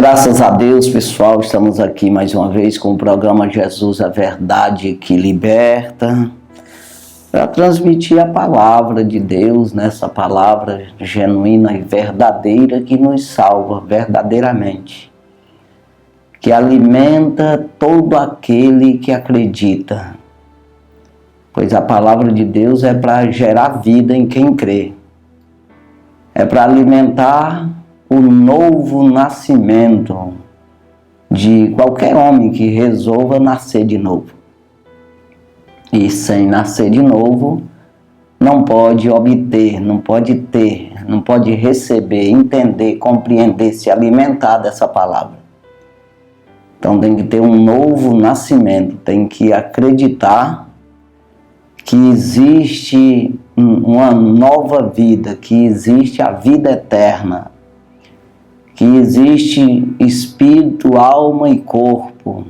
Graças a Deus, pessoal, estamos aqui mais uma vez com o programa Jesus, a Verdade que Liberta, para transmitir a palavra de Deus, essa palavra genuína e verdadeira que nos salva verdadeiramente, que alimenta todo aquele que acredita, pois a palavra de Deus é para gerar vida em quem crê, é para alimentar o novo nascimento de qualquer homem que resolva nascer de novo. E sem nascer de novo, não pode obter, não pode ter, não pode receber, entender, compreender, se alimentar dessa palavra. Então tem que ter um novo nascimento, tem que acreditar que existe uma nova vida, que existe a vida eterna, que existe espírito, alma e corpo.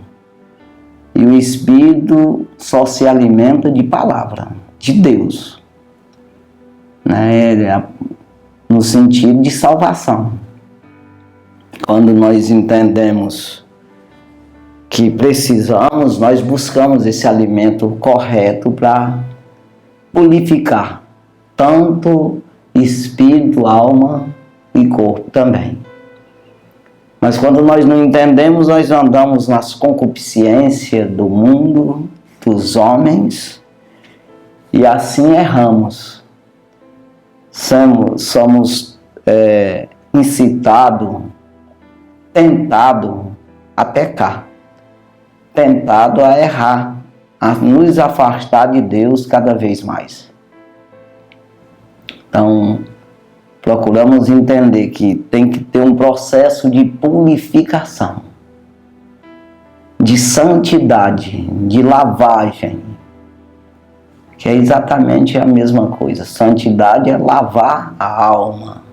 E o espírito só se alimenta de palavra, de Deus, no sentido de salvação. Quando nós entendemos que precisamos, nós buscamos esse alimento correto para purificar tanto espírito, alma e corpo também. Mas quando nós não entendemos, nós andamos nas concupiscências do mundo, dos homens, e assim erramos. Somos incitados, tentados a pecar, tentados a errar, a nos afastar de Deus cada vez mais. Então, procuramos entender que tem que ter um processo de purificação, de santidade, de lavagem, que é exatamente a mesma coisa. Santidade é lavar a alma,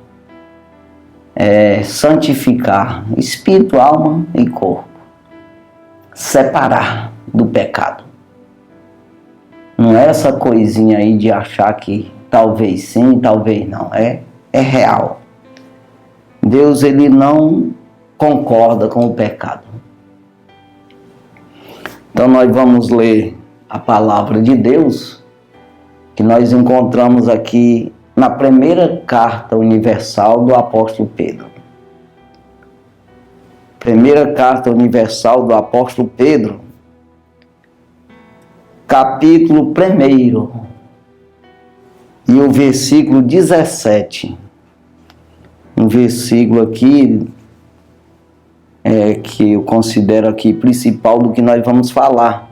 é santificar espírito, alma e corpo, separar do pecado. Não é essa coisinha aí de achar que talvez sim, talvez não, é real. Deus, ele não concorda com o pecado. Então nós vamos ler a palavra de Deus, que nós encontramos aqui na primeira carta universal do apóstolo Pedro. Primeira carta universal do apóstolo Pedro, capítulo 1, e o versículo 17. Um versículo aqui que eu considero aqui principal do que nós vamos falar,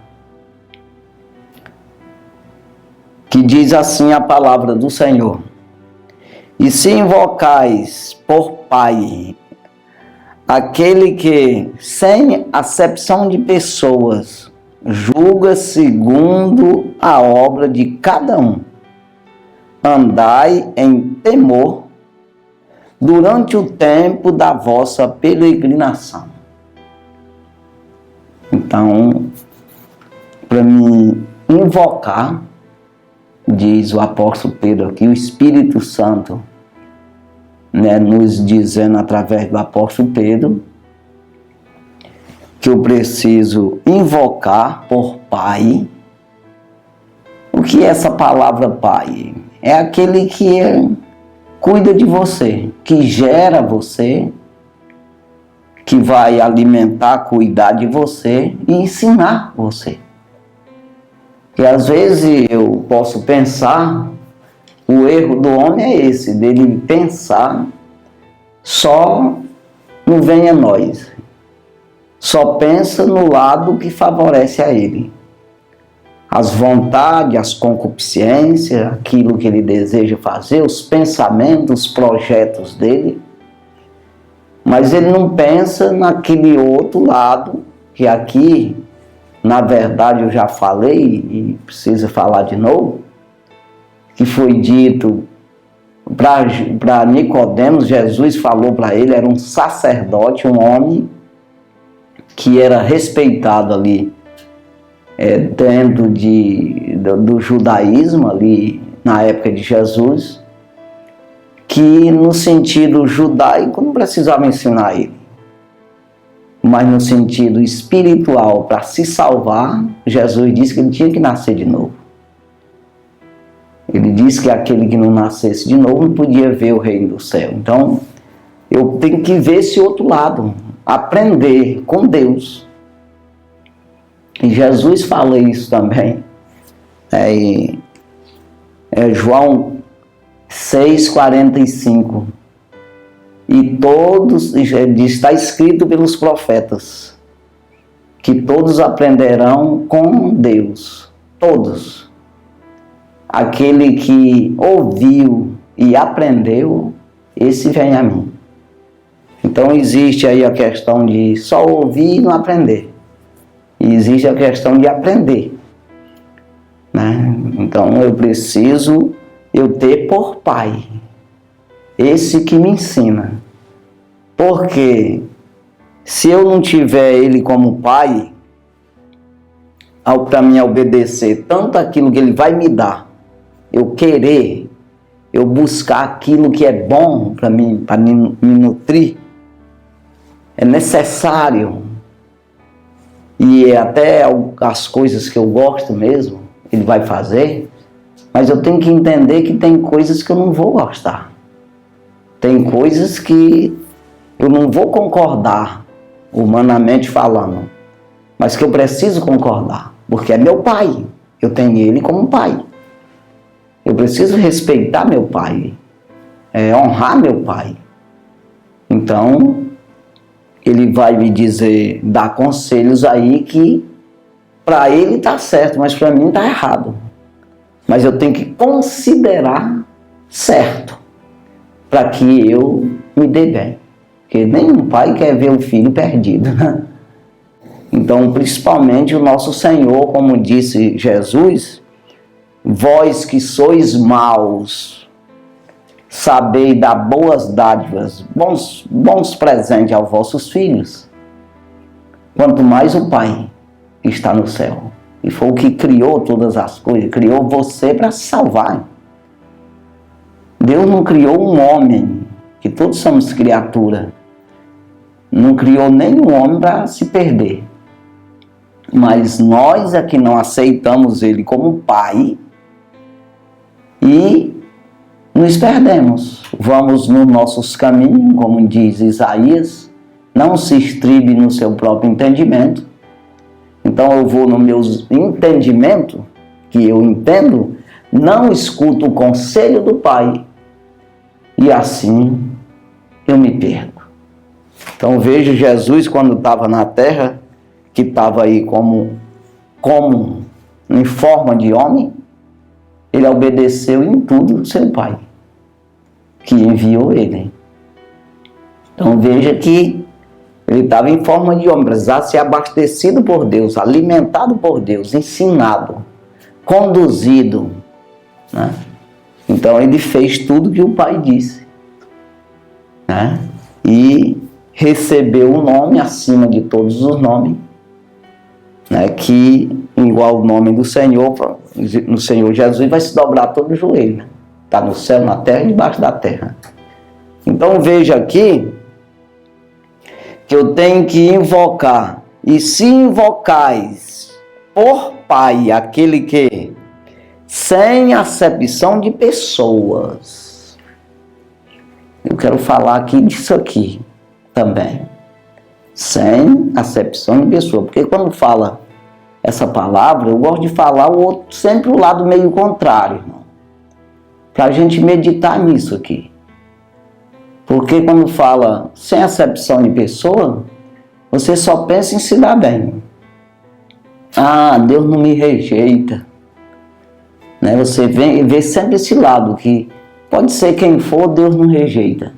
que diz assim a palavra do Senhor: e se invocais por Pai aquele que, sem acepção de pessoas, julga segundo a obra de cada um, andai em temor durante o tempo da vossa peregrinação. Então, para me invocar, diz o apóstolo Pedro aqui, o Espírito Santo, nos dizendo através do apóstolo Pedro, que eu preciso invocar por Pai. O que é essa palavra Pai? É aquele que cuida de você, que gera você, que vai alimentar, cuidar de você e ensinar você. E às vezes eu posso pensar, o erro do homem é esse, dele pensar só no venha nós, só pensa no lado que favorece a ele. As vontades, as concupiscências, aquilo que ele deseja fazer, os pensamentos, os projetos dele. Mas ele não pensa naquele outro lado, que aqui, na verdade, eu já falei e preciso falar de novo, que foi dito para Nicodemos. Jesus falou para ele, era um sacerdote, um homem que era respeitado ali, dentro do judaísmo ali na época de Jesus, que no sentido judaico não precisava ensinar ele. mas no sentido espiritual, para se salvar, Jesus disse que ele tinha que nascer de novo. Ele disse que aquele que não nascesse de novo não podia ver o reino do céu. Então, eu tenho que ver esse outro lado, aprender com Deus. E Jesus fala isso também. João 6,45. E todos, está escrito pelos profetas, que todos aprenderão com Deus. Todos. Aquele que ouviu e aprendeu, esse vem a mim. Então existe aí a questão de só ouvir e não aprender. E existe a questão de aprender, né? Então eu preciso ter por pai esse que me ensina. Porque se eu não tiver ele como pai, para mim obedecer tanto aquilo que ele vai me dar, eu buscar aquilo que é bom para mim, para me nutrir, é necessário. E até as coisas que eu gosto mesmo, ele vai fazer, mas eu tenho que entender que tem coisas que eu não vou gostar. Tem coisas que eu não vou concordar, humanamente falando, mas que eu preciso concordar, porque é meu pai, eu tenho ele como pai. Eu preciso respeitar meu pai, honrar meu pai. Então, ele vai me dizer, dar conselhos aí que para ele está certo, mas para mim está errado. Mas eu tenho que considerar certo, para que eu me dê bem. Porque nenhum pai quer ver o filho perdido, né? Então, principalmente o nosso Senhor, como disse Jesus, vós que sois maus, sabei dar boas dádivas, bons presentes aos vossos filhos, quanto mais o Pai que está no céu. E foi o que criou todas as coisas, criou você para se salvar. Deus não criou um homem, que todos somos criatura, não criou nenhum homem para se perder. Mas nós é que não aceitamos ele como pai e nos perdemos. Vamos nos nossos caminhos, como diz Isaías, não se estribe no seu próprio entendimento. Então eu vou no meu entendimento, que eu entendo, não escuto o conselho do pai e assim eu me perco. Então vejo Jesus quando estava na terra, que estava aí como em forma de homem, ele obedeceu em tudo ao seu pai, que enviou ele. Então veja que ele estava em forma de homem, precisava ser abastecido por Deus, alimentado por Deus, ensinado, conduzido, né? Então ele fez tudo que o pai disse, né? E recebeu o nome acima de todos os nomes, né? Que igual o nome do Senhor, no Senhor Jesus vai se dobrar todo o joelho, né? Está no céu, na terra e debaixo da terra. Então veja aqui que eu tenho que invocar, e se invocais por Pai aquele que, sem acepção de pessoas, eu quero falar aqui disso aqui também, sem acepção de pessoa, porque quando fala essa palavra, eu gosto de falar sempre o lado meio contrário, irmão, para a gente meditar nisso aqui. Porque quando fala sem acepção de pessoa, você só pensa em se dar bem. Ah, Deus não me rejeita, né? Você vê sempre esse lado, que pode ser quem for, Deus não rejeita.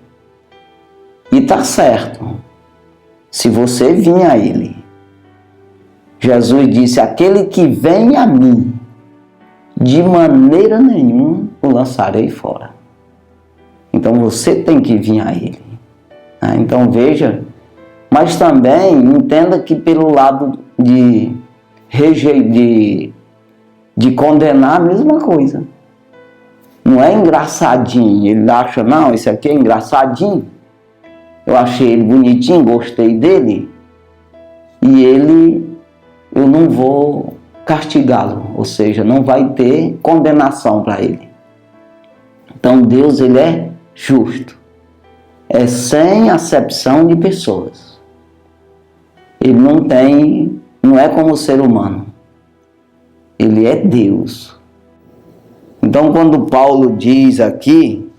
E está certo, se você vir a Ele. Jesus disse, aquele que vem a mim, de maneira nenhuma o lançarei fora. Então você tem que vir a Ele. Então veja, mas também entenda que pelo lado de condenar, a mesma coisa. Não é engraçadinho, ele acha, não, esse aqui é engraçadinho, eu achei ele bonitinho, gostei dele, e eu não vou castigá-lo, ou seja, não vai ter condenação para ele. Então Deus, ele é justo, é sem acepção de pessoas. Ele não é como o ser humano, ele é Deus. Então quando Paulo diz aqui,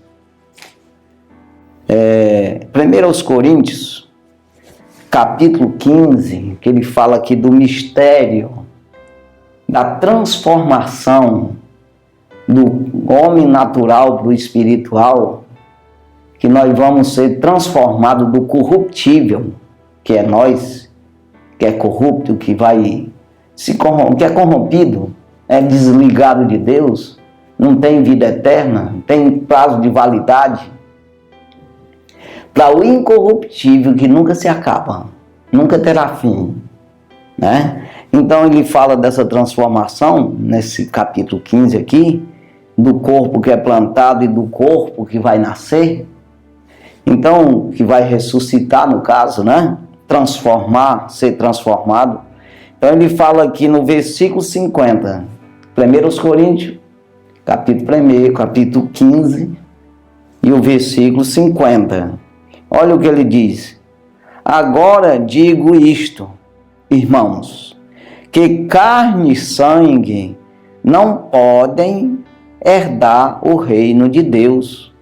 1 Coríntios, capítulo 15, que ele fala aqui do mistério da transformação do homem natural para o espiritual, que nós vamos ser transformados do corruptível, que é nós, que é corrupto, que é corrompido, é desligado de Deus, não tem vida eterna, tem prazo de validade, para o incorruptível, que nunca se acaba, nunca terá fim, né? Então ele fala dessa transformação, nesse capítulo 15 aqui, do corpo que é plantado e do corpo que vai nascer. Então, que vai ressuscitar no caso, né? Ser transformado. Então ele fala aqui no versículo 50, 1 Coríntios, capítulo 1, capítulo 15 e o versículo 50. Olha o que ele diz. Agora digo isto, irmãos, que carne e sangue não podem herdar o reino de Deus,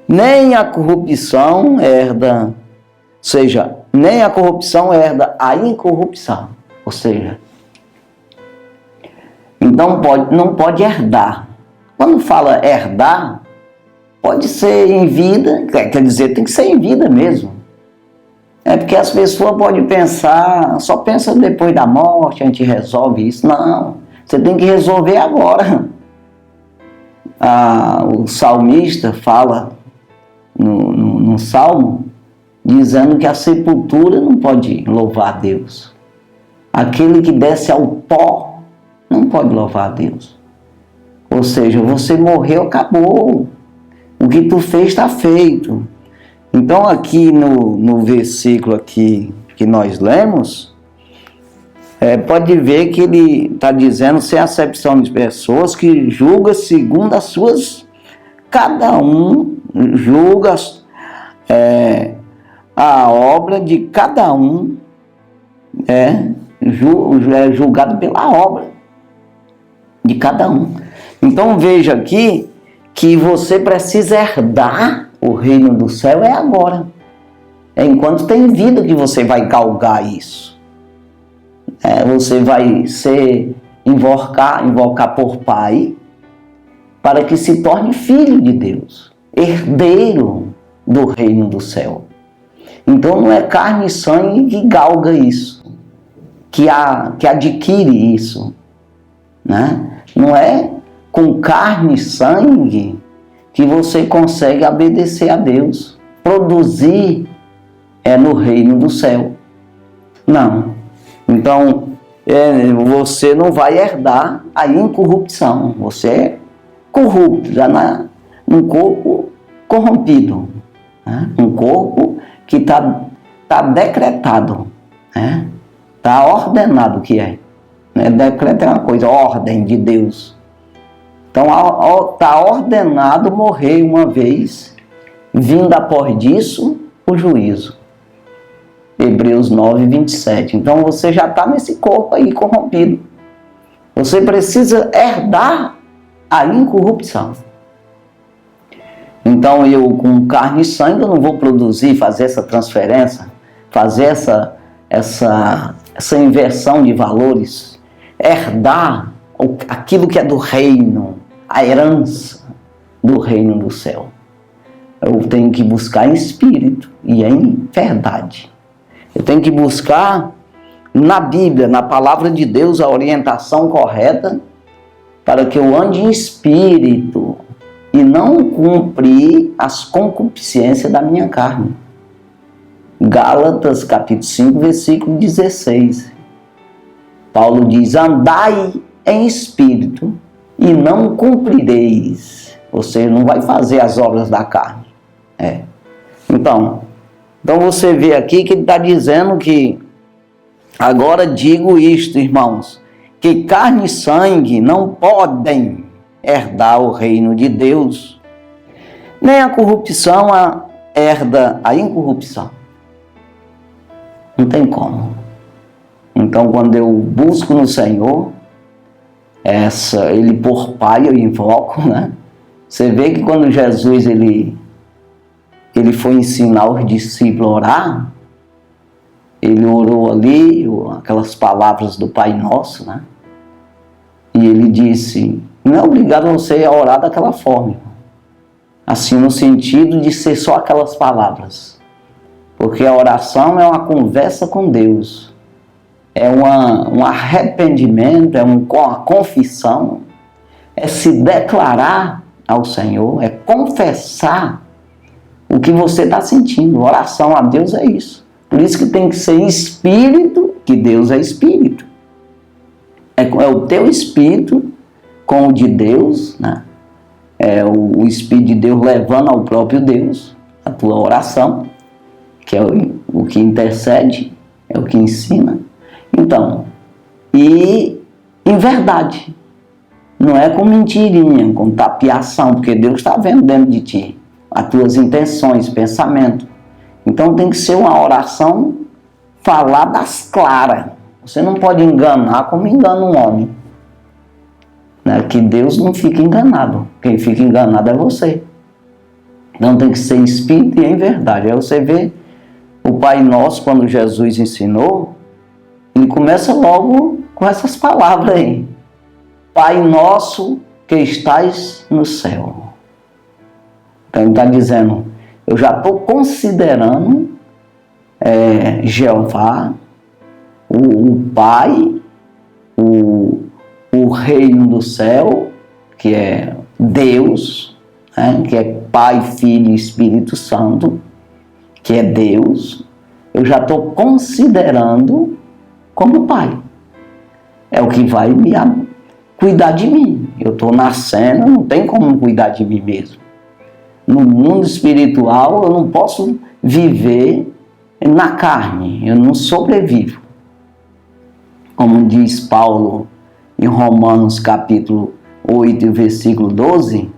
nem a corrupção herda, nem a corrupção herda a incorrupção, ou seja, então não pode herdar. Quando fala herdar, pode ser em vida, quer dizer, tem que ser em vida mesmo. É porque as pessoas podem pensar, só pensa depois da morte, a gente resolve isso. Não, você tem que resolver agora. O salmista fala no Salmo, dizendo que a sepultura não pode louvar a Deus. Aquele que desce ao pó não pode louvar a Deus. Ou seja, você morreu, acabou. O que tu fez está feito. Então aqui no versículo aqui que nós lemos, pode ver que ele está dizendo sem acepção de pessoas, que julga segundo as suas, cada um julga a obra de cada um, é julgado pela obra de cada um. Então veja aqui que você precisa herdar o reino do céu agora. É enquanto tem vida que você vai galgar isso. Você vai invocar por Pai, para que se torne filho de Deus, herdeiro do reino do céu. Então não é carne e sangue que galga isso, que adquire isso, né? Não é com carne e sangue que você consegue obedecer a Deus, produzir no reino do céu. Não. Então, você não vai herdar a incorrupção. Você é corrupto, já num corpo corrompido, né? Um corpo que está decretado, né? Está ordenado que é. Né? Decreto é uma coisa, ordem de Deus. Então está ordenado morrer uma vez, vindo após disso o juízo. Hebreus 9, 27. Então você já está nesse corpo aí corrompido. Você precisa herdar a incorrupção. Então eu com carne e sangue eu não vou produzir, fazer essa transferência, fazer essa inversão de valores, herdar aquilo que é do reino, a herança do reino do céu. Eu tenho que buscar em espírito e em verdade. Eu tenho que buscar na Bíblia, na palavra de Deus, a orientação correta para que eu ande em espírito e não cumprir as concupiscências da minha carne. Gálatas, capítulo 5, versículo 16. Paulo diz, andai em espírito e não cumprireis. Ou seja, não vai fazer as obras da carne. Então você vê aqui que ele está dizendo que Agora digo isto, irmãos, que carne e sangue não podem herdar o reino de Deus, nem a corrupção herda a incorrupção. Não tem como. Então, quando eu busco no Senhor, Ele por Pai eu invoco, né? Você vê que quando Jesus ele foi ensinar os discípulos a orar, ele orou ali, aquelas palavras do Pai Nosso, né? E ele disse, não é obrigado você a orar daquela forma, assim no sentido de ser só aquelas palavras, porque a oração é uma conversa com Deus, é um arrependimento, é uma confissão, é se declarar ao Senhor, é confessar o que você está sentindo. Oração a Deus é isso. Por isso que tem que ser espírito, que Deus é espírito. É o teu espírito com o de Deus, né? É o Espírito de Deus levando ao próprio Deus a tua oração, que é o que intercede, é o que ensina. Então, e em verdade, não é com mentirinha, com tapiação, porque Deus está vendo dentro de ti as tuas intenções, pensamento. Então tem que ser uma oração faladas claras. Você não pode enganar como engana um homem. Né? Que Deus não fica enganado. Quem fica enganado é você. Então tem que ser em espírito e em verdade. Aí você vê o Pai Nosso, quando Jesus ensinou, ele começa logo com essas palavras aí. Pai Nosso que estás no céu. Então ele está dizendo, eu já estou considerando Jeová, o Pai, o reino do céu, que é Deus, né? Que é Pai, Filho e Espírito Santo, que é Deus. Eu já estou considerando como Pai. É o que vai me cuidar de mim. Eu estou nascendo, não tem como cuidar de mim mesmo. No mundo espiritual, eu não posso viver na carne, eu não sobrevivo. Como diz Paulo em Romanos capítulo 8, versículo 12,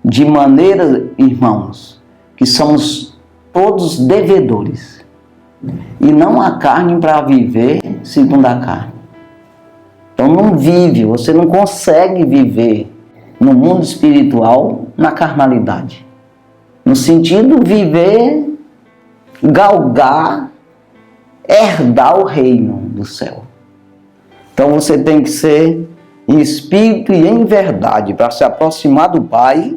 de maneira, irmãos, que somos todos devedores, e não há carne para viver segundo a carne. Então não vive, você não consegue viver no mundo espiritual na carnalidade. No sentido de viver, galgar, herdar o reino do céu. Então você tem que ser em espírito e em verdade para se aproximar do Pai,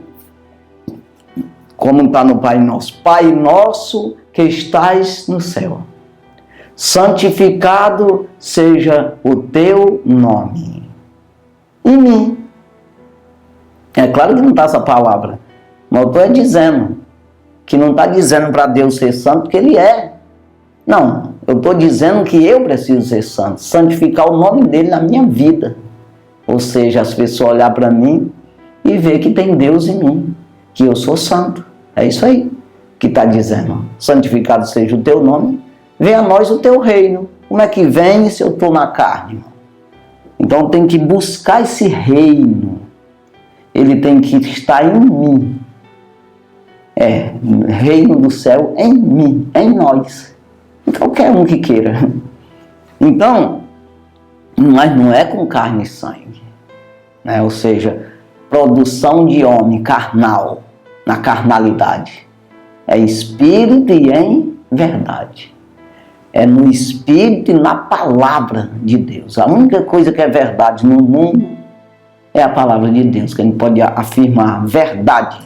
como está no Pai Nosso. Pai Nosso que estás no céu, santificado seja o teu nome. Em mim. É claro que não está essa palavra, mas eu estou dizendo que não está dizendo para Deus ser santo, porque Ele é. Não, eu estou dizendo que eu preciso ser santo, santificar o nome dEle na minha vida. Ou seja, as pessoas olhar para mim e ver que tem Deus em mim, que eu sou santo. É isso aí que está dizendo. Santificado seja o teu nome, venha a nós o teu reino. Como é que vem se eu estou na carne? Então tem que buscar esse reino. Ele tem que estar em mim. Reino do céu em mim, em nós. Qualquer um que queira. Então, mas não é com carne e sangue, né? Ou seja, produção de homem carnal, na carnalidade. É espírito e em verdade. É no espírito e na palavra de Deus. A única coisa que é verdade no mundo é a palavra de Deus, que a gente pode afirmar verdade.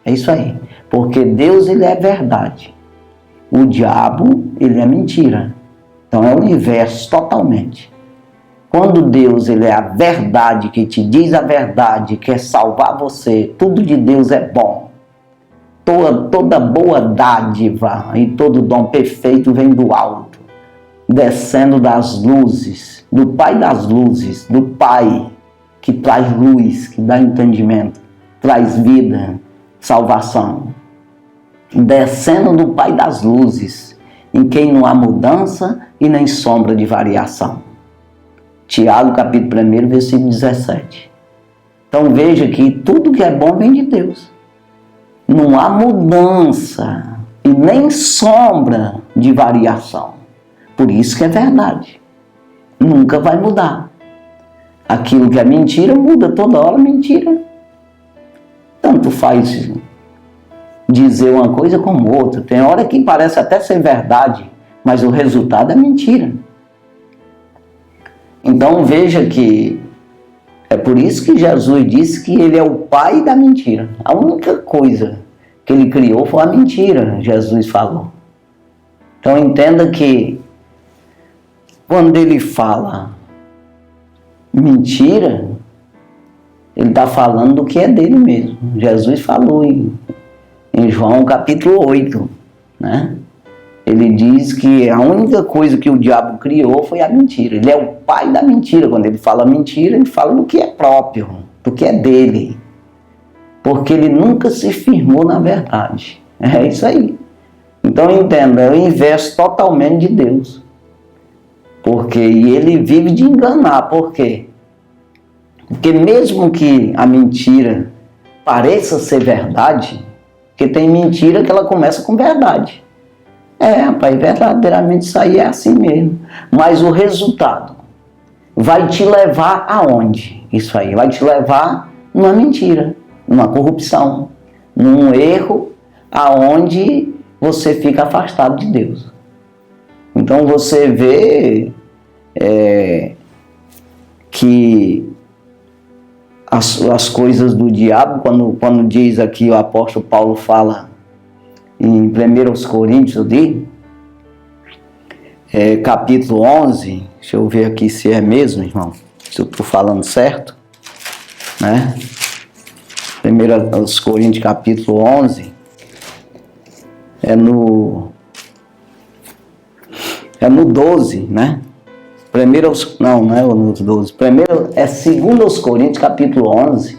É isso aí. Porque Deus, Ele é verdade. O diabo, ele é mentira. Então é o inverso totalmente. Quando Deus, Ele é a verdade, que te diz a verdade, quer salvar você, tudo de Deus é bom. Toda boa dádiva e todo dom perfeito vem do alto, descendo das luzes, do Pai das luzes, do Pai que traz luz, que dá entendimento, traz vida, salvação. Descendo do Pai das luzes, em quem não há mudança e nem sombra de variação. Tiago, capítulo 1, versículo 17. Então veja que tudo que é bom vem de Deus. Não há mudança e nem sombra de variação. Por isso que é verdade. Nunca vai mudar. Aquilo que é mentira muda toda hora, mentira. Tanto faz dizer uma coisa como outra. Tem hora que parece até ser verdade, mas o resultado é mentira. Então veja que é por isso que Jesus disse que ele é o pai da mentira. A única coisa que ele criou foi a mentira, Jesus falou. Então entenda que quando ele fala mentira, ele está falando do que é dele mesmo. Jesus falou em João capítulo 8, né? Ele diz que a única coisa que o diabo criou foi a mentira. Ele é o pai da mentira. Quando ele fala mentira, ele fala do que é próprio, do que é dele. Porque ele nunca se firmou na verdade. É isso aí. Então entenda, é o inverso totalmente de Deus. Porque ele vive de enganar. Por quê? Porque mesmo que a mentira pareça ser verdade, porque tem mentira que ela começa com verdade. Rapaz, verdadeiramente isso aí é assim mesmo. Mas o resultado vai te levar aonde? Isso aí vai te levar numa mentira, numa corrupção, num erro aonde você fica afastado de Deus. Então você vê que as coisas do diabo, quando diz aqui, o apóstolo Paulo fala em 1 Coríntios, capítulo 11, deixa eu ver aqui se é mesmo, irmão, se eu estou falando certo, né? 1 Coríntios, capítulo 11, é no 12, né? Não é no 12, é 2 Coríntios, capítulo 11,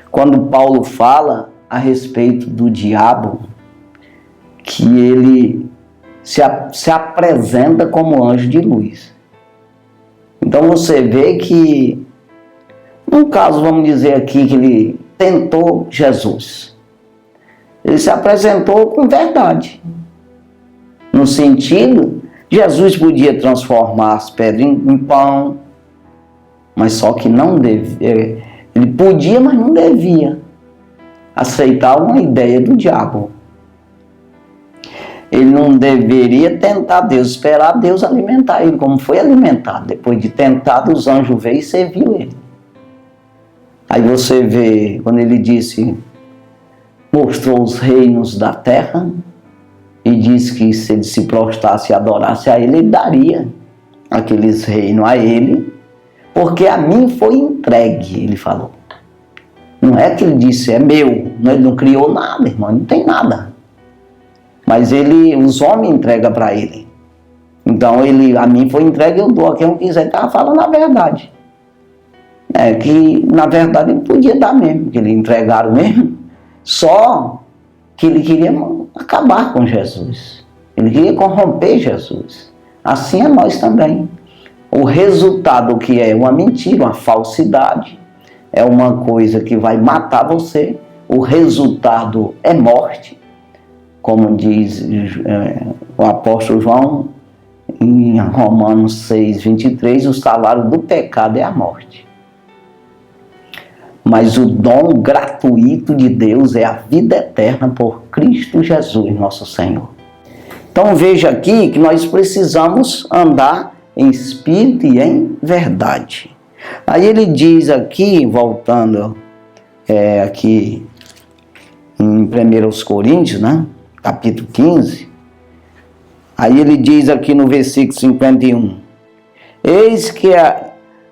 quando Paulo fala a respeito do diabo, que ele se apresenta como anjo de luz. Então você vê que, no caso, vamos dizer aqui, que ele tentou Jesus. Ele se apresentou com verdade. No sentido, Jesus podia transformar as pedras em pão, mas só que não devia. Ele podia, mas não devia aceitar uma ideia do diabo. Ele não deveria tentar Deus, esperar Deus alimentar ele, como foi alimentado. Depois de tentado, os anjos veio e serviu ele. Aí você vê, quando ele disse, mostrou os reinos da terra, e disse que se ele se prostrasse e adorasse a ele daria aqueles reinos a ele, porque a mim foi entregue, ele falou. Não é que ele disse, é meu, ele não criou nada, irmão, não tem nada. Mas os homens entregam para ele. Então a mim foi entregue, eu dou a quem eu quiser. Ele estava falando a verdade. Que na verdade ele podia dar mesmo, que ele entregaram mesmo. Só que ele queria acabar com Jesus. Ele queria corromper Jesus. Assim é nós também. O resultado que é uma mentira, uma falsidade, é uma coisa que vai matar você. O resultado é morte. Como diz o apóstolo João em Romanos 6, 23, o salário do pecado é a morte. Mas o dom gratuito de Deus é a vida eterna por Cristo Jesus, nosso Senhor. Então veja aqui que nós precisamos andar em espírito e em verdade. Aí ele diz aqui, voltando aqui em 1 Coríntios, né? Capítulo 15, aí ele diz aqui no versículo 51, eis que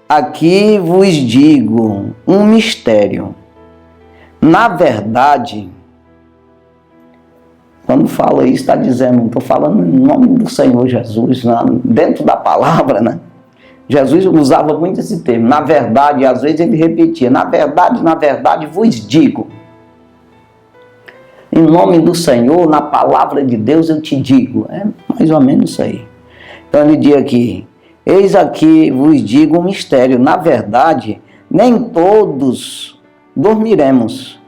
aqui vos digo um mistério. Na verdade, quando fala isso, está dizendo, estou falando em nome do Senhor Jesus, dentro da palavra, né? Jesus usava muito esse termo, na verdade, às vezes ele repetia, na verdade vos digo. Em nome do Senhor, na palavra de Deus eu te digo. É mais ou menos isso aí. Então ele diz aqui: eis aqui vos digo um mistério. Na verdade, nem todos dormiremos,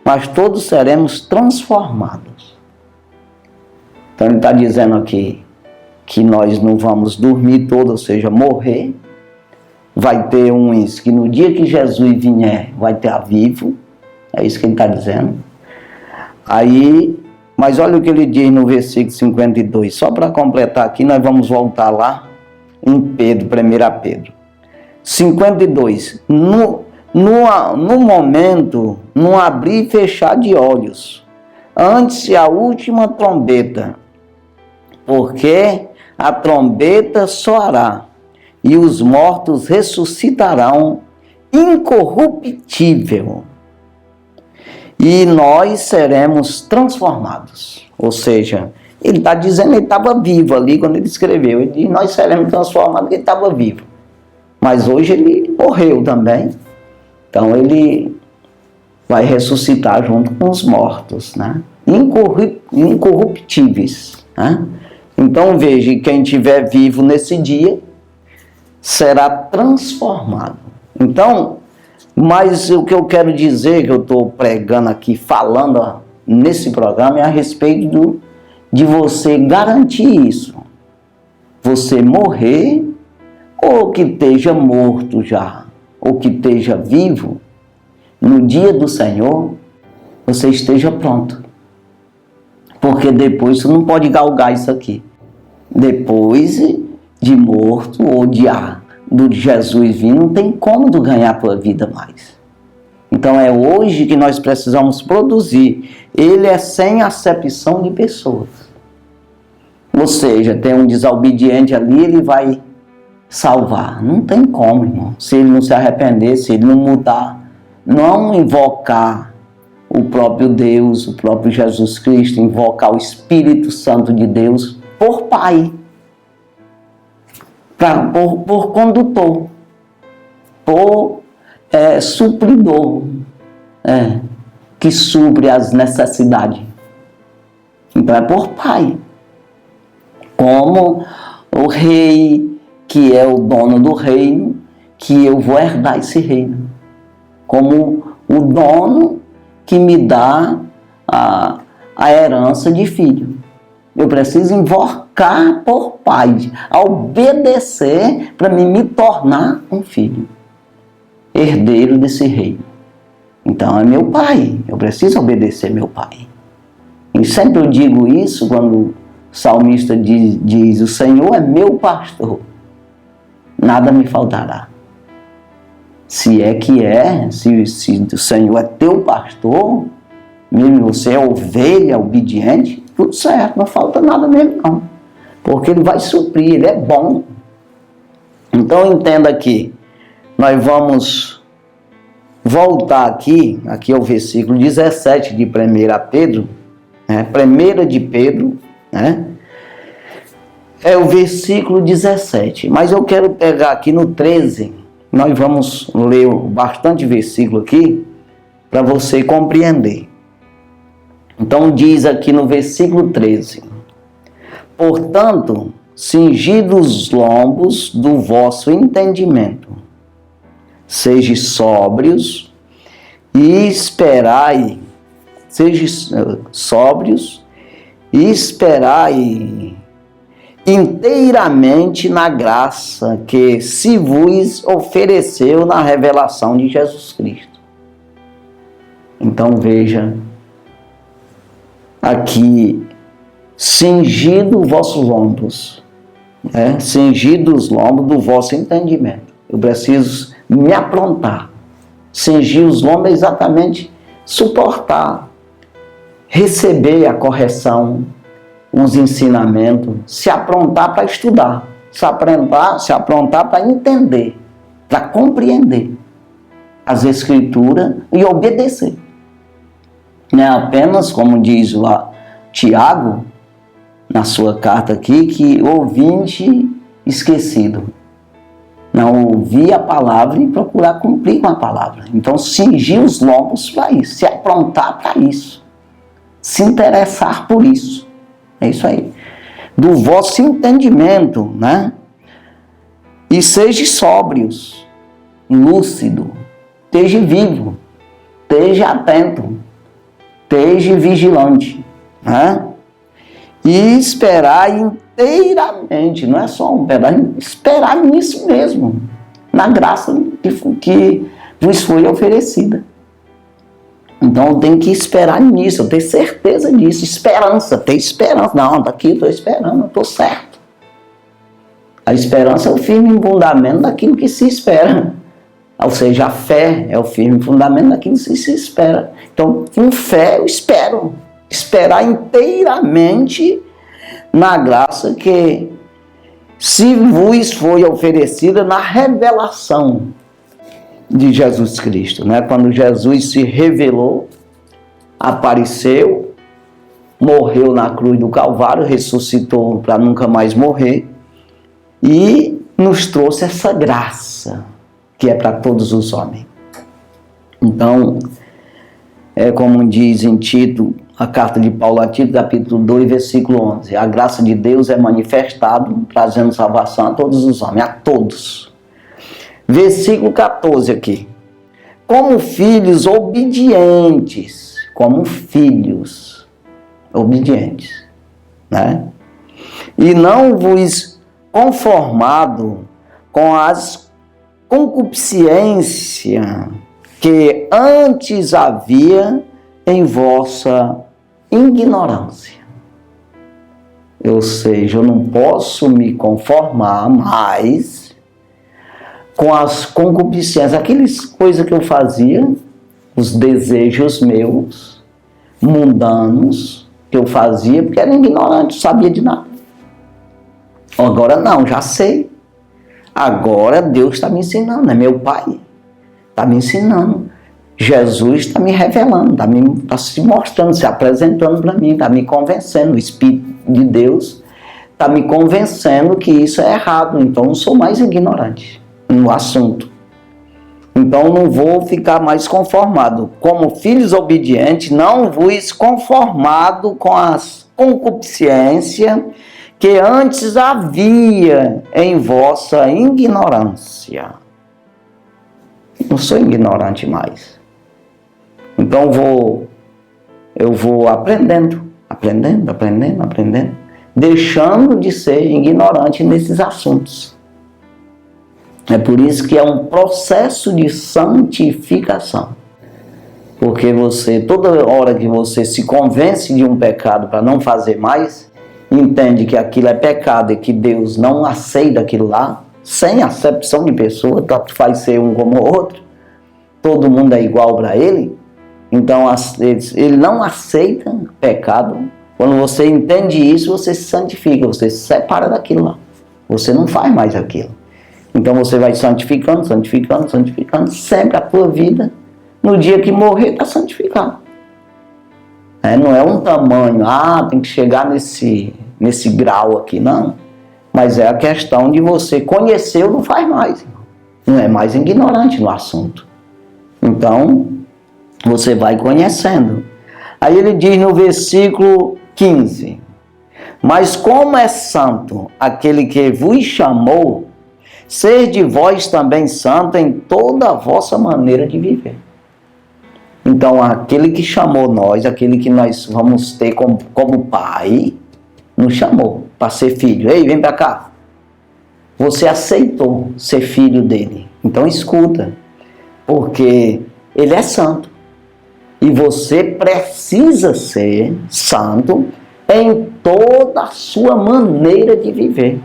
mas todos seremos transformados. Então ele está dizendo aqui que nós não vamos dormir todos, ou seja, morrer. Vai ter uns que no dia que Jesus vier, vai estar vivo. É isso que ele está dizendo. Aí, mas olha o que ele diz no versículo 52. Só para completar aqui, nós vamos voltar lá em Pedro, 1 Pedro. 52. No momento, num abrir e fechar de olhos, antes a última trombeta, porque a trombeta soará, e os mortos ressuscitarão incorruptível, e nós seremos transformados. Ou seja, ele está dizendo que ele estava vivo ali quando ele escreveu. Ele diz: nós seremos transformados, porque ele estava vivo. Mas hoje ele morreu também. Então ele vai ressuscitar junto com os mortos, né? Incorruptíveis, né? Então veja, quem estiver vivo nesse dia será transformado. Então, mas o que eu quero dizer, que eu estou pregando aqui, falando nesse programa, é a respeito de você garantir isso. Você morrer, ou que esteja morto já, ou que esteja vivo, no dia do Senhor, você esteja pronto. Porque depois você não pode galgar isso aqui. Depois de morto ou do Jesus vir, não tem como tu ganhar a tua vida mais. Então é hoje que nós precisamos produzir. Ele é sem acepção de pessoas. Ou seja, tem um desobediente ali, ele vai salvar. Não tem como, irmão. Se ele não se arrepender, se ele não mudar, não invocar o próprio Deus, o próprio Jesus Cristo, invocar o Espírito Santo de Deus por Pai, por condutor, por supridor, que supre as necessidades. Então é por Pai. Como o rei, que é o dono do reino, que eu vou herdar esse reino. Como o dono que me dá a herança de filho. Eu preciso invocar por Pai, a obedecer para me tornar um filho, herdeiro desse reino. Então é meu Pai, eu preciso obedecer meu Pai. E sempre eu digo isso quando o salmista diz: o Senhor é meu pastor, nada me faltará. Se o Senhor é teu pastor, mesmo você é ovelha obediente, tudo certo, não falta nada mesmo não. Porque ele vai suprir, ele é bom. Então entenda aqui, nós vamos voltar aqui é o versículo 17 de 1 Pedro, 1 de Pedro, é o versículo 17. Mas eu quero pegar aqui no 13, nós vamos ler bastante versículo aqui, para você compreender. Então diz aqui no versículo 13: portanto, cingidos os lombos do vosso entendimento, sejam sóbrios e esperai, inteiramente na graça que se vos ofereceu na revelação de Jesus Cristo. Então veja, aqui, cingido os vossos lombos, cingido os lombos do vosso entendimento. Eu preciso me aprontar. Cingir os lombos é exatamente suportar, receber a correção, os ensinamentos, se aprontar para estudar, se aprontar para entender, para compreender as Escrituras e obedecer. Não é apenas, como diz lá Tiago, na sua carta aqui, que ouvinte esquecido. Não ouvir a palavra e procurar cumprir com a palavra. Então, cingir os lombos para isso, se aprontar para isso, se interessar por isso. É isso aí. do vosso entendimento, né? E sejam sóbrios, lúcido, esteja vivo, esteja atento, esteja vigilante, né? E esperar inteiramente, não é só um pedaço, esperar nisso mesmo, na graça que vos foi oferecida. Então eu tenho que esperar nisso, eu tenho certeza disso, esperança, ter esperança. Não, daqui eu estou esperando, eu estou certo. A esperança é o firme fundamento daquilo que se espera. Ou seja, a fé é o firme fundamento daquilo que se espera. Então, com fé eu espero. Esperar inteiramente na graça que se vos foi oferecida na revelação de Jesus Cristo, né? Quando Jesus se revelou, apareceu, morreu na cruz do Calvário, ressuscitou para nunca mais morrer e nos trouxe essa graça que é para todos os homens. Então, é como diz em Tito, a carta de Paulo a Tito, capítulo 2, versículo 11, a graça de Deus é manifestada, trazendo salvação a todos os homens, a todos. Versículo 14 aqui. Como filhos obedientes, né? E não vos conformado com as concupiscências que antes havia em vossa ignorância. Ou seja, eu não posso me conformar mais com as concupiscências, aquelas coisas que eu fazia, os desejos meus, mundanos, que eu fazia, porque era ignorante, não sabia de nada. Agora não, já sei. Agora Deus está me ensinando, é meu Pai. Está me ensinando. Jesus está me revelando, está se mostrando, se apresentando para mim, está me convencendo. O Espírito de Deus está me convencendo que isso é errado, então eu não sou mais ignorante no assunto. Então não vou ficar mais conformado. Como filhos obedientes, não vos conformado com as concupiscências que antes havia em vossa ignorância. Não sou ignorante mais. Então eu vou aprendendo, deixando de ser ignorante nesses assuntos. É por isso que é um processo de santificação. Porque toda hora que você se convence de um pecado para não fazer mais, entende que aquilo é pecado e que Deus não aceita aquilo lá, sem acepção de pessoa, tanto faz ser um como o outro, todo mundo é igual para ele, então ele não aceita pecado. Quando você entende isso, você se santifica, você se separa daquilo lá, você não faz mais aquilo. Então você vai santificando, sempre a tua vida, no dia que morrer, está santificado. Não é um tamanho, tem que chegar nesse grau aqui, não. Mas é a questão de você conhecer ou não faz mais. Não é mais ignorante no assunto. Então, você vai conhecendo. Aí ele diz no versículo 15, mas como é santo aquele que vos chamou, sede vós também santo em toda a vossa maneira de viver. Então, aquele que chamou nós, aquele que nós vamos ter como pai, nos chamou para ser filho. Ei, vem para cá. Você aceitou ser filho dele. Então, escuta. Porque ele é santo. E você precisa ser santo em toda a sua maneira de viver.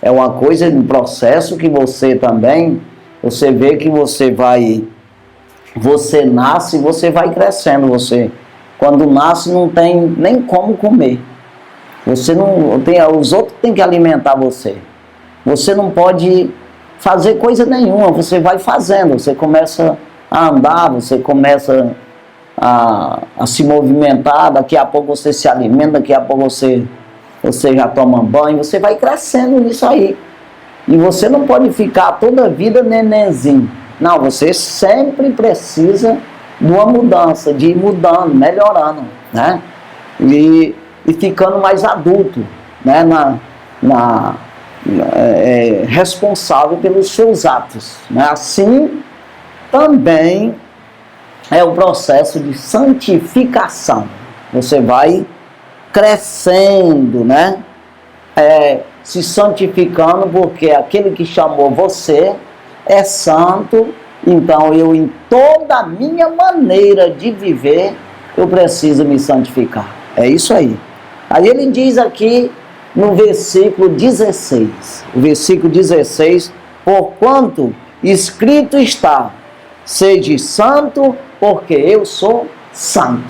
É uma coisa, um processo que você também, você vê que você nasce e você vai crescendo. Você, quando nasce, não tem nem como comer. Você não tem, os outros têm que alimentar você. Você não pode fazer coisa nenhuma, você vai fazendo, você começa a andar, você começa a se movimentar, daqui a pouco você se alimenta, daqui a pouco você já toma banho, você vai crescendo nisso aí. E você não pode ficar toda a vida nenenzinho. Não, você sempre precisa de uma mudança, de ir mudando, melhorando, né? E ficando mais adulto, né, responsável pelos seus atos, né? Assim também é o processo de santificação. Você vai crescendo, né? Se santificando, porque aquele que chamou você é santo. Então eu, em toda a minha maneira de viver, eu preciso me santificar. É isso aí. Aí ele diz aqui no versículo 16, o versículo 16, porquanto escrito está, sede santo, porque eu sou santo.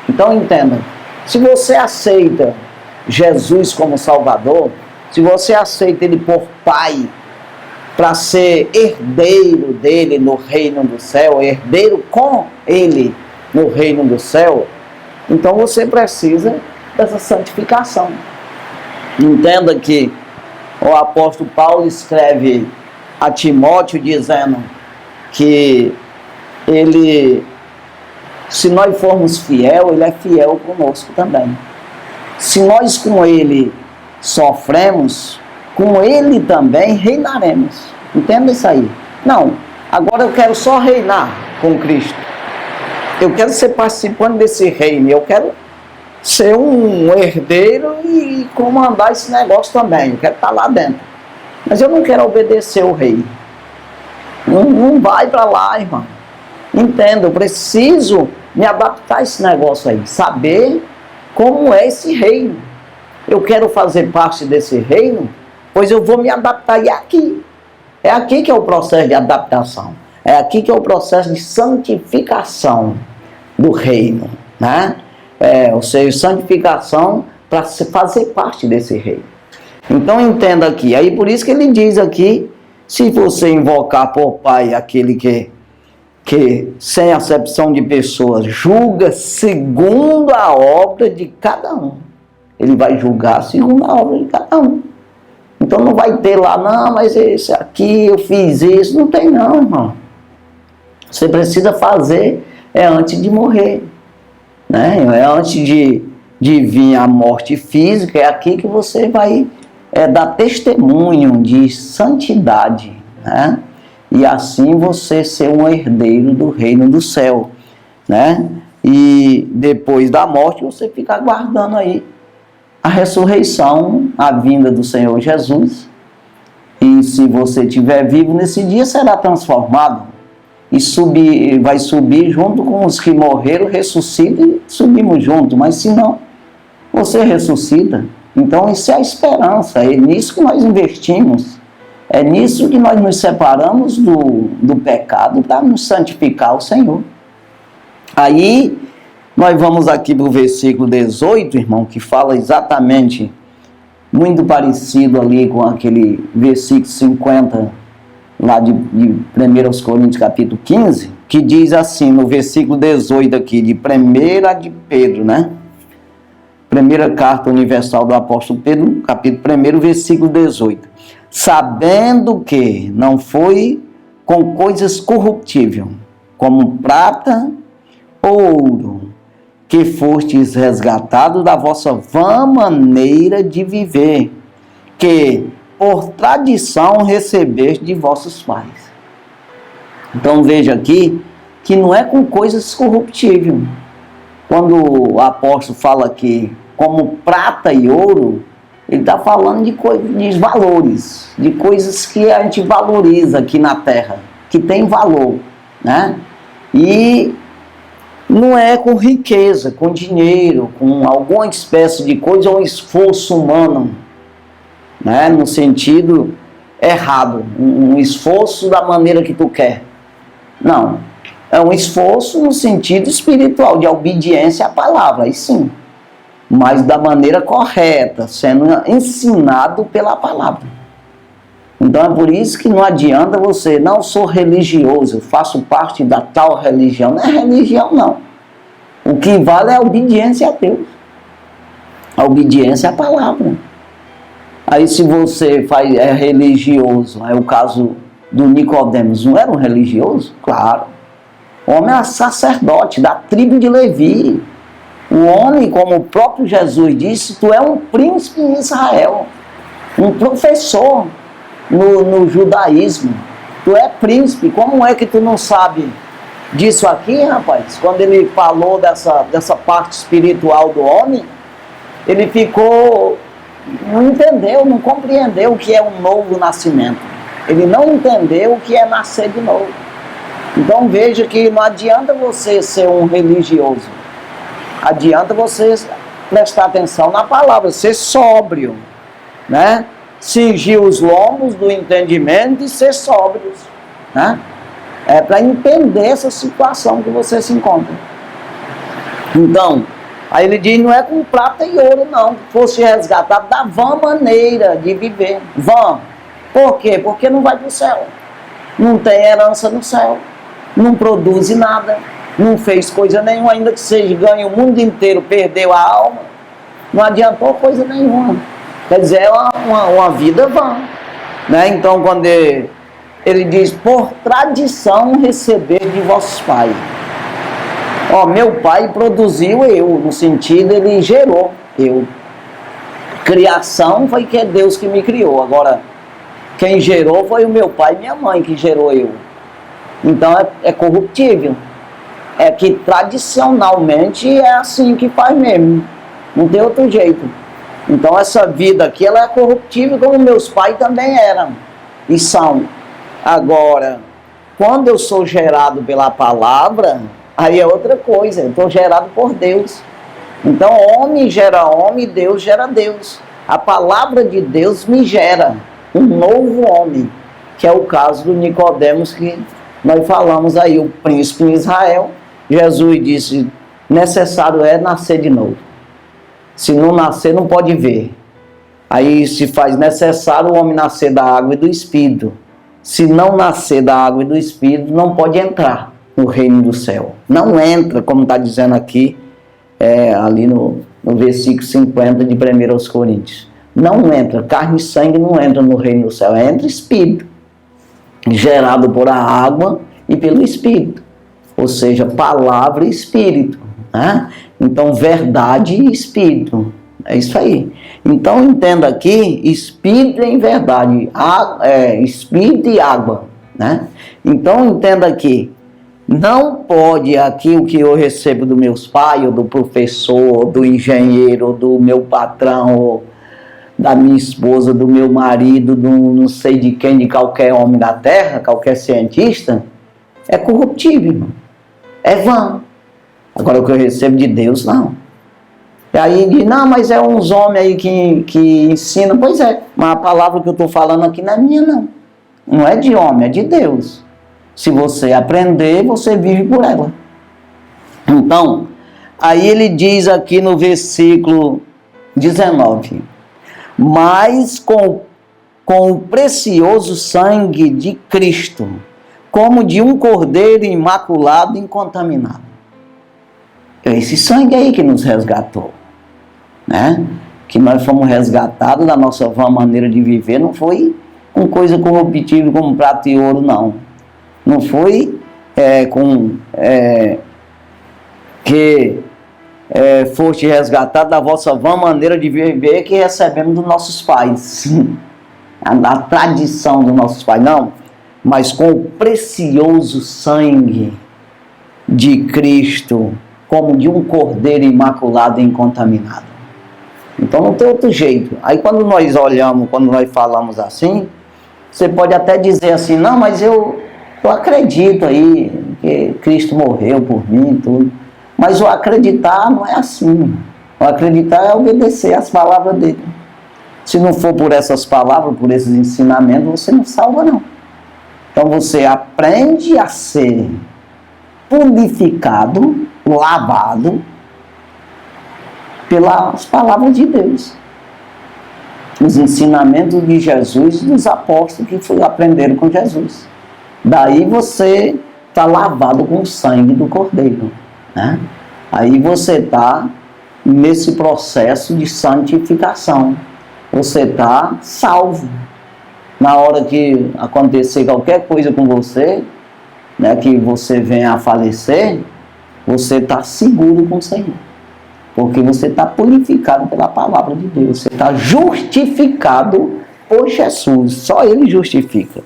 Então entenda, se você aceita Jesus como Salvador, se você aceita Ele por Pai, para ser herdeiro dele no reino do céu, herdeiro com Ele no reino do céu, então você precisa dessa santificação. Entenda que o apóstolo Paulo escreve a Timóteo dizendo que ele, se nós formos fiel, ele é fiel conosco também. Se nós com ele sofremos, com ele também reinaremos. Entenda isso aí. Não, agora eu quero só reinar com Cristo. Eu quero ser participante desse reino. Eu quero ser um herdeiro e comandar esse negócio também. Eu quero estar lá dentro. Mas eu não quero obedecer o rei. Não vai para lá, irmão. Entenda, eu preciso me adaptar a esse negócio aí. Saber como é esse reino. Eu quero fazer parte desse reino, pois eu vou me adaptar. E é aqui. É aqui que é o processo de adaptação. É aqui que é o processo de santificação do reino, né? Ou seja, santificação para fazer parte desse reino. Então entenda aqui. Aí por isso que ele diz aqui, se você invocar por Pai aquele que sem acepção de pessoas julga segundo a obra de cada um. Ele vai julgar segundo a obra de cada um. Então não vai ter lá, não, mas esse aqui eu fiz isso. Não tem não, irmão. Você precisa fazer antes de morrer, né? Antes de vir a morte física, é aqui que você vai dar testemunho de santidade, né? E assim você ser um herdeiro do reino do céu, né? E depois da morte você fica aguardando aí a ressurreição, a vinda do Senhor Jesus. E se você estiver vivo nesse dia, será transformado e vai subir junto com os que morreram, ressuscita e subimos juntos. Mas se não, você ressuscita. Então isso é a esperança, é nisso que nós investimos. É nisso que nós nos separamos do pecado para nos santificar o Senhor. Aí, nós vamos aqui para o versículo 18, irmão, que fala exatamente, muito parecido ali com aquele versículo 50, lá de 1 Coríntios capítulo 15, que diz assim, no versículo 18 aqui, de 1 de Pedro, né? Primeira carta universal do apóstolo Pedro, capítulo 1, versículo 18. Sabendo que não foi com coisas corruptíveis, como prata ou ouro, que fostes resgatados da vossa vã maneira de viver, que por tradição recebeste de vossos pais. Então veja aqui que não é com coisas corruptíveis. Quando o apóstolo fala aqui como prata e ouro, ele está falando de valores, de coisas que a gente valoriza aqui na terra, que tem valor, né? E não é com riqueza, com dinheiro, com alguma espécie de coisa ou esforço humano, né? No sentido errado, um esforço da maneira que tu quer. Não, é um esforço no sentido espiritual, de obediência à palavra, aí sim. Mas da maneira correta, sendo ensinado pela palavra. Então é por isso que não adianta você, não sou religioso, faço parte da tal religião. Não é religião, não. O que vale é a obediência a Deus. A obediência à palavra. Aí se você é religioso, é o caso do Nicodemos, não era um religioso? Claro. O homem era sacerdote da tribo de Levi. O homem, como o próprio Jesus disse, tu é um príncipe em Israel, um professor no judaísmo. Tu é príncipe. Como é que tu não sabe disso aqui, rapaz? Quando ele falou dessa parte espiritual do homem, ele ficou, não entendeu, não compreendeu o que é um novo nascimento. Ele não entendeu o que é nascer de novo. Então veja que não adianta você ser um religioso. Adianta você prestar atenção na palavra, ser sóbrio, né? Cingir os lombos do entendimento e ser sóbrios, né? É para entender essa situação que você se encontra. Então, aí ele diz, não é com prata e ouro não, que fosse resgatado da vã maneira de viver. Vã. Por quê? Porque não vai para o céu. Não tem herança no céu. Não produz nada. Não fez coisa nenhuma, ainda que seja ganhe o mundo inteiro, perdeu a alma. Não adiantou coisa nenhuma. Quer dizer, é uma vida vã, né? Então, quando ele diz, por tradição receber de vossos pais. Ó, meu pai produziu eu, no sentido, ele gerou eu. Criação foi que é Deus que me criou. Agora, quem gerou foi o meu pai e minha mãe que gerou eu. Então, é corruptível. É que tradicionalmente é assim que faz mesmo. Não tem outro jeito. Então essa vida aqui, ela é corruptível, como meus pais também eram e são. Agora, quando eu sou gerado pela palavra, aí é outra coisa. Eu estou gerado por Deus. Então homem gera homem, Deus gera Deus. A palavra de Deus me gera um novo homem, que é o caso do Nicodemos que nós falamos aí, o príncipe em Israel. Jesus disse, necessário é nascer de novo. Se não nascer, não pode ver. Aí se faz necessário o homem nascer da água e do Espírito. Se não nascer da água e do Espírito, não pode entrar no reino do céu. Não entra, como está dizendo aqui, ali no versículo 50 de 1 Coríntios. Não entra, carne e sangue não entra no reino do céu, entra Espírito, gerado por a água e pelo Espírito. Ou seja, palavra e espírito, né? Então, verdade e espírito, é isso aí. Então, entenda aqui, espírito em verdade, espírito e água, né? Então, entenda aqui, não pode aqui o que eu recebo dos meus pais, ou do professor, ou do engenheiro, ou do meu patrão, ou da minha esposa, do meu marido, do não sei de quem, de qualquer homem da terra, qualquer cientista, é corruptível. É vã. Agora o que eu recebo de Deus, não. E aí diz, não, mas é uns homens aí que ensinam. Pois é, mas a palavra que eu estou falando aqui não é minha, não. Não é de homem, é de Deus. Se você aprender, você vive por ela. Então, aí ele diz aqui no versículo 19, mas com o precioso sangue de Cristo, como de um cordeiro imaculado e incontaminado. É esse sangue aí que nos resgatou, né? Que nós fomos resgatados da nossa vã maneira de viver, não foi com coisa corruptível como prata e ouro, não. Não foi foste resgatado da vossa vã maneira de viver que recebemos dos nossos pais, da tradição dos nossos pais, não. Mas com o precioso sangue de Cristo, como de um cordeiro imaculado e incontaminado. Então não tem outro jeito. Aí quando nós olhamos, quando nós falamos assim, você pode até dizer assim, não, mas eu acredito aí que Cristo morreu por mim e tudo. Mas o acreditar não é assim. O acreditar é obedecer às palavras dele. Se não for por essas palavras, por esses ensinamentos, você não salva não. Então você aprende a ser purificado, lavado pelas palavras de Deus. Os ensinamentos de Jesus e dos apóstolos que aprenderam com Jesus. Daí você está lavado com o sangue do Cordeiro, né? Aí você está nesse processo de santificação. Você está salvo. Na hora que acontecer qualquer coisa com você, né, que você venha a falecer, você está seguro com o Senhor. Porque você está purificado pela palavra de Deus. Você está justificado por Jesus. Só Ele justifica.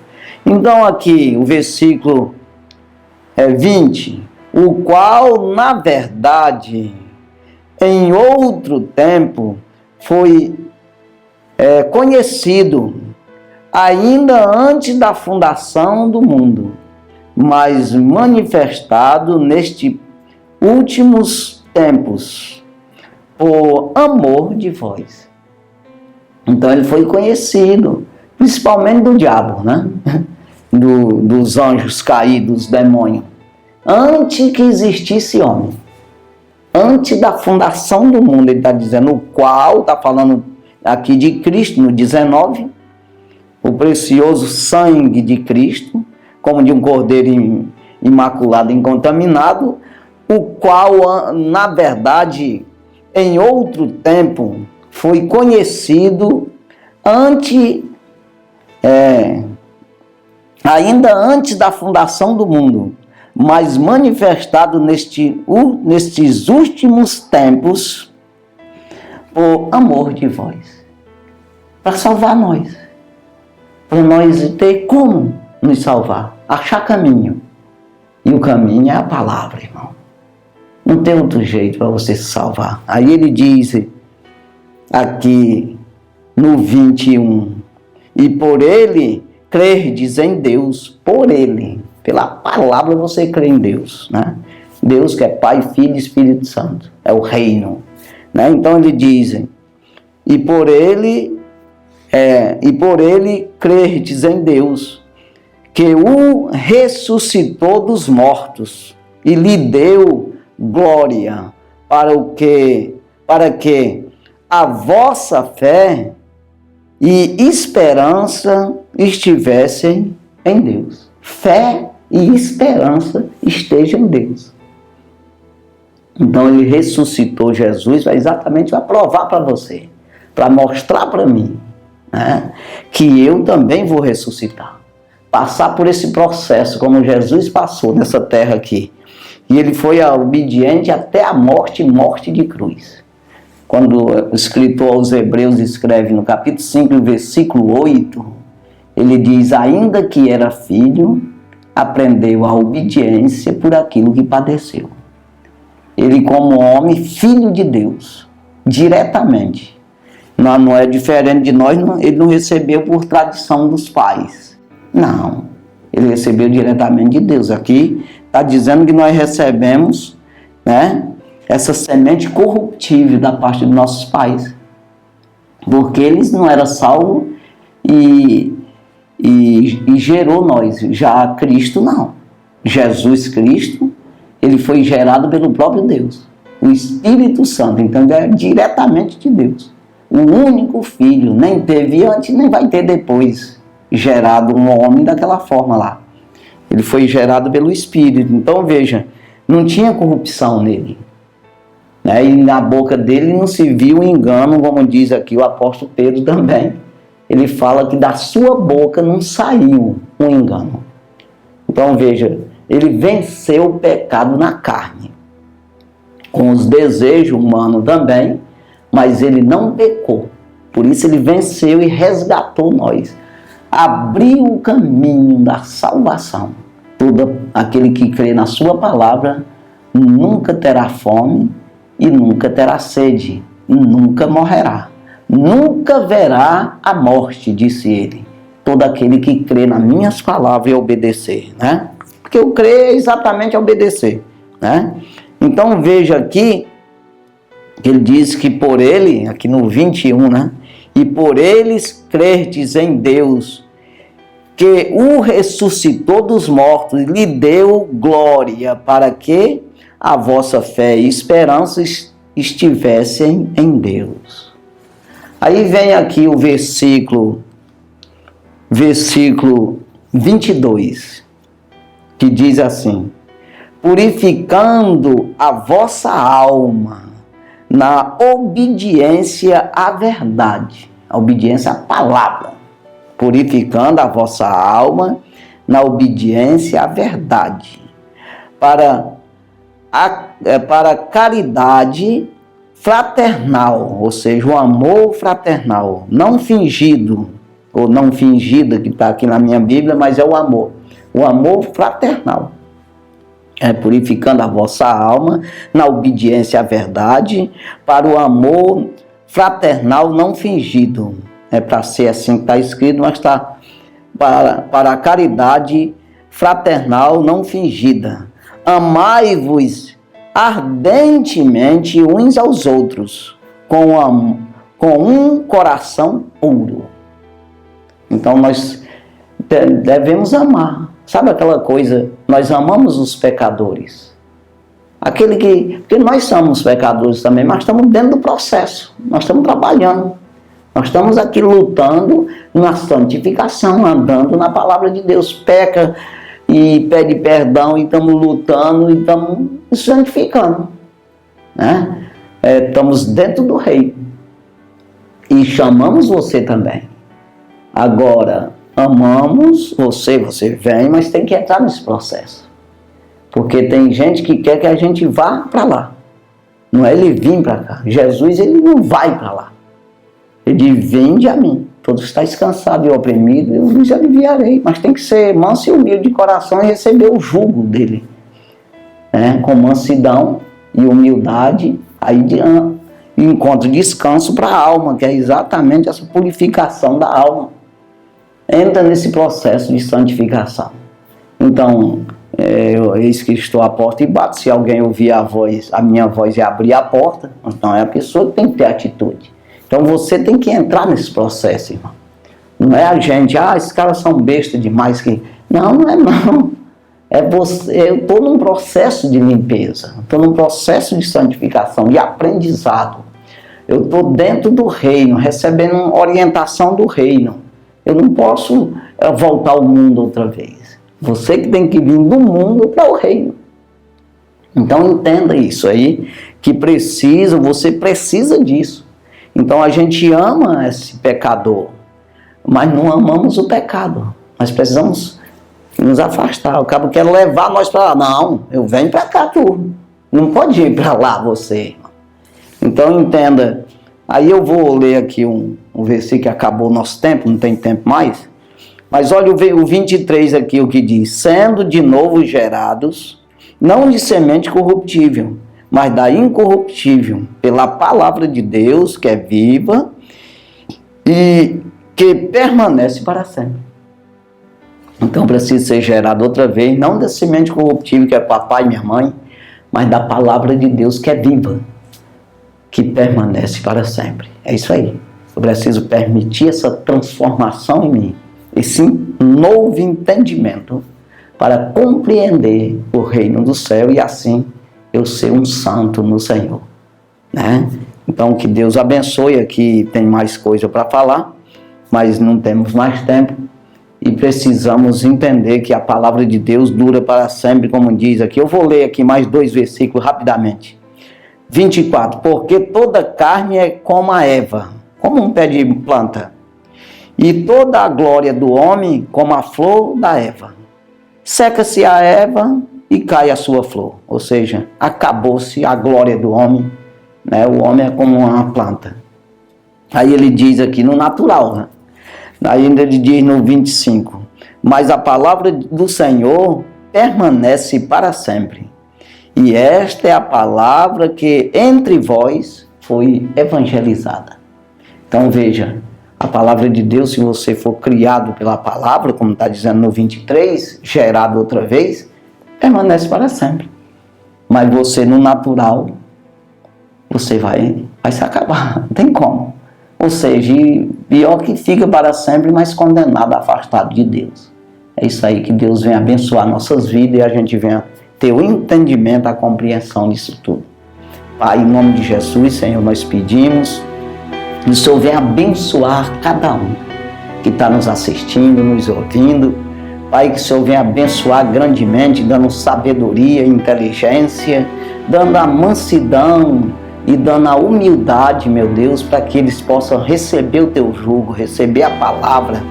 Então aqui o versículo 20. O qual, na verdade, em outro tempo, foi conhecido, ainda antes da fundação do mundo, mas manifestado nestes últimos tempos, por amor de vós. Então ele foi conhecido, principalmente do diabo, né? Dos anjos caídos, demônios. Antes que existisse homem, antes da fundação do mundo, ele está dizendo, o qual, está falando aqui de Cristo, no 19, o precioso sangue de Cristo, como de um cordeiro imaculado, incontaminado, o qual, na verdade, em outro tempo, foi conhecido ainda antes da fundação do mundo, mas manifestado nestes últimos tempos, por amor de vós, para salvar nós, para nós ter como nos salvar, achar caminho, e o caminho é a palavra, irmão. Não tem outro jeito para você se salvar. Aí ele diz aqui no 21, e por ele crerdes em Deus, por ele, pela palavra você crê em Deus, né? Deus que é Pai, Filho e Espírito Santo, é o reino, né? Então ele diz, e por ele crerdes em Deus, que o ressuscitou dos mortos e lhe deu glória, para que a vossa fé e esperança estivessem em Deus. Fé e esperança estejam em Deus. Então ele ressuscitou Jesus exatamente para provar para você, para mostrar para mim, né, que eu também vou ressuscitar. Passar por esse processo como Jesus passou nessa terra aqui. E ele foi obediente até a morte de cruz. Quando o escritor aos Hebreus escreve no capítulo 5, versículo 8, ele diz, ainda que era filho, aprendeu a obediência por aquilo que padeceu. Ele, como homem, filho de Deus, diretamente. Não é diferente de nós, ele não recebeu por tradição dos pais. Não, ele recebeu diretamente de Deus. Aqui está dizendo que nós recebemos, né, essa semente corruptível da parte dos nossos pais. Porque eles não eram salvos e gerou nós. Já Cristo não. Jesus Cristo, ele foi gerado pelo próprio Deus. O Espírito Santo, então ele é diretamente de Deus. O único filho, nem teve antes, nem vai ter depois, gerado um homem daquela forma lá. Ele foi gerado pelo Espírito. Então veja, não tinha corrupção nele, né? E na boca dele não se viu engano, como diz aqui o apóstolo Pedro também. Ele fala que da sua boca não saiu um engano. Então veja, ele venceu o pecado na carne, com os desejos humanos também, mas ele não pecou. Por isso ele venceu e resgatou nós. Abriu o caminho da salvação. Todo aquele que crê na sua palavra nunca terá fome e nunca terá sede, nunca morrerá. Nunca verá a morte, disse ele. Todo aquele que crê nas minhas palavras e obedecer, né? Porque o crer é exatamente obedecer, né? Então veja aqui, que ele diz que por ele, aqui no 21, né? E por eles crerdes em Deus, que o ressuscitou dos mortos, lhe deu glória, para que a vossa fé e esperança estivessem em Deus. Aí vem aqui o versículo 22, que diz assim, purificando a vossa alma na obediência à verdade, a obediência à palavra, purificando a vossa alma na obediência à verdade, para a caridade, fraternal, ou seja, o amor fraternal, não fingido, ou não fingida, que está aqui na minha Bíblia, mas é o amor fraternal. Purificando a vossa alma na obediência à verdade, para o amor fraternal não fingido. É para ser assim que está escrito, mas está para a caridade fraternal não fingida. Amai-vos ardentemente uns aos outros, com um coração puro. Então nós devemos amar. Sabe aquela coisa, nós amamos os pecadores. Porque nós somos pecadores também, mas estamos dentro do processo. Nós estamos trabalhando. Nós estamos aqui lutando na santificação, andando na palavra de Deus. Peca e pede perdão e estamos lutando e estamos santificando. Né? Estamos dentro do reino. E chamamos você também. Agora, amamos você vem, mas tem que entrar nesse processo. Porque tem gente que quer que a gente vá para lá. Não é ele vir para cá. Jesus, ele não vai para lá. Ele vinde a mim. Todos estáis cansados e oprimidos, eu vos aliviarei. Mas tem que ser manso e humilde de coração e receber o jugo dele. Com mansidão e humildade, aí encontra descanso para a alma, que é exatamente essa purificação da alma. Entra nesse processo de santificação. Então, eis que estou à porta e bato. Se alguém ouvir a minha voz e abrir a porta, então é a pessoa que tem que ter atitude. Então você tem que entrar nesse processo, irmão. Não é a gente, esses caras são bestas demais. Não, não é não. Eu estou num processo de limpeza, estou num processo de santificação, de aprendizado. Eu estou dentro do reino, recebendo orientação do reino. Eu não posso voltar ao mundo outra vez. Você que tem que vir do mundo para o reino. Então entenda isso aí, que você precisa disso. Então a gente ama esse pecador, mas não amamos o pecado. Nós precisamos nos afastar. O cabo quer levar nós para lá. Não, eu venho para cá, tu. Não pode ir para lá você. Então entenda. Aí eu vou ler aqui um versículo que acabou o nosso tempo, não tem tempo mais. Mas olha o 23 aqui, o que diz: sendo de novo gerados, não de semente corruptível, mas da incorruptível, pela palavra de Deus, que é viva e que permanece para sempre. Então precisa ser gerado outra vez, não da semente corruptível, que é papai e minha mãe, mas da palavra de Deus, que é viva, que permanece para sempre. É isso aí. Eu preciso permitir essa transformação em mim, esse novo entendimento, para compreender o reino do céu e assim eu ser um santo no Senhor. Né? Então que Deus abençoe. Aqui tem mais coisa para falar, mas não temos mais tempo e precisamos entender que a palavra de Deus dura para sempre, como diz aqui. Eu vou ler aqui mais 2 versículos rapidamente. 24, porque toda carne é como a Eva, como um pé de planta, e toda a glória do homem como a flor da Eva. Seca-se a Eva e cai a sua flor, ou seja, acabou-se a glória do homem, né? O homem é como uma planta. Aí ele diz aqui no natural, né? Aí ele diz no 25, mas a palavra do Senhor permanece para sempre. E esta é a palavra que entre vós foi evangelizada. Então veja, a palavra de Deus, se você for criado pela palavra, como está dizendo no 23, gerado outra vez, permanece para sempre. Mas você no natural, você vai se acabar, não tem como. Ou seja, pior que fica para sempre, mas condenado, afastado de Deus. É isso aí, que Deus venha abençoar nossas vidas e a gente venha ter o entendimento, a compreensão disso tudo. Pai, em nome de Jesus, Senhor, nós pedimos que o Senhor venha abençoar cada um que está nos assistindo, nos ouvindo. Pai, que o Senhor venha abençoar grandemente, dando sabedoria, inteligência, dando a mansidão e dando a humildade, meu Deus, para que eles possam receber o Teu jugo, receber a palavra,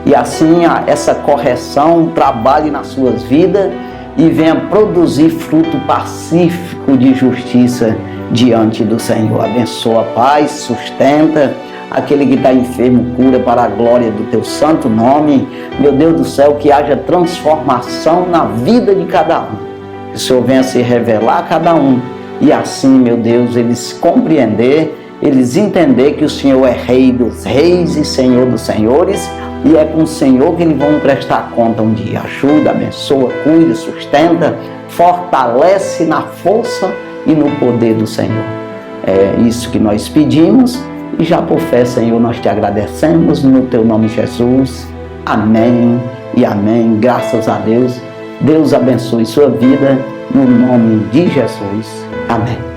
e assim essa correção trabalhe nas suas vidas e venha produzir fruto pacífico o de justiça diante do Senhor. Abençoa, Pai, sustenta aquele que está enfermo, cura para a glória do teu santo nome. Meu Deus do céu, que haja transformação na vida de cada um. Que o Senhor venha se revelar a cada um. E assim, meu Deus, eles compreender, eles entender que o Senhor é Rei dos reis e Senhor dos senhores. E é com o Senhor que eles vão prestar conta um dia. Ajuda, abençoa, cuida, sustenta, fortalece na força e no poder do Senhor. É isso que nós pedimos e já por fé, Senhor, nós te agradecemos no teu nome, Jesus. Amém e amém. Graças a Deus. Deus abençoe sua vida no nome de Jesus. Amém.